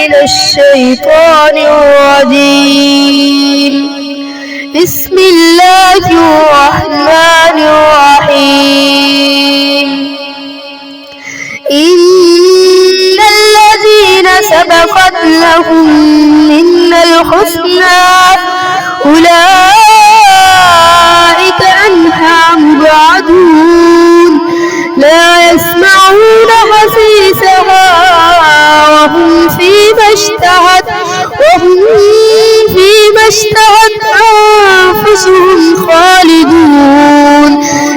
من الشيطان الرجيم. بسم الله الرحمن الرحيم. إن الذين سبقت لهم منا الحسنى أولئك عنها مبعدون لا يسمعون حسيسها وهم فيما اشتهت أنفسهم خالدون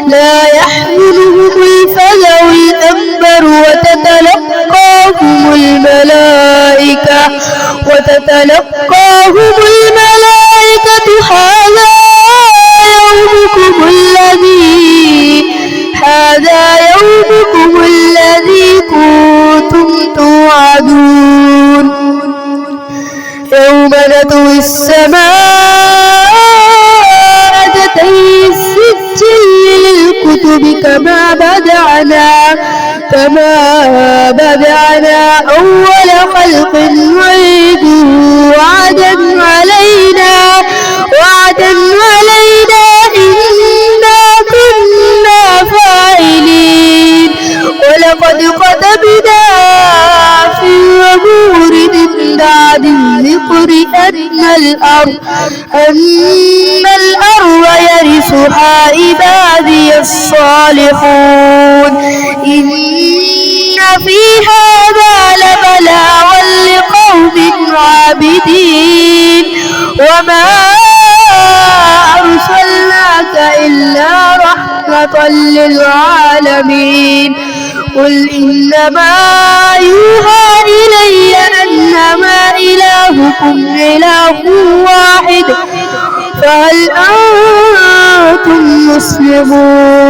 لا يحملهم الفزع الأكبر وتتلقاهم الملائكة هذا يومكم الذي كنتم توعدون. يوم نطوي السماء كطي السجل للكتب كما بدأنا أول خلق نعيده وعدا علينا إنا كنا فاعلين. ولقد كتبنا في الزبور من بعد الذكر أن الأرض يرثها عبادي الصالحون. إن في هذا لبلاغا لقوم عابدين وما أرسلناك إلا رحمة للعالمين. قل إنما يوحى إلي أنما إلهكم إله واحد فهل أنتم مسلمون؟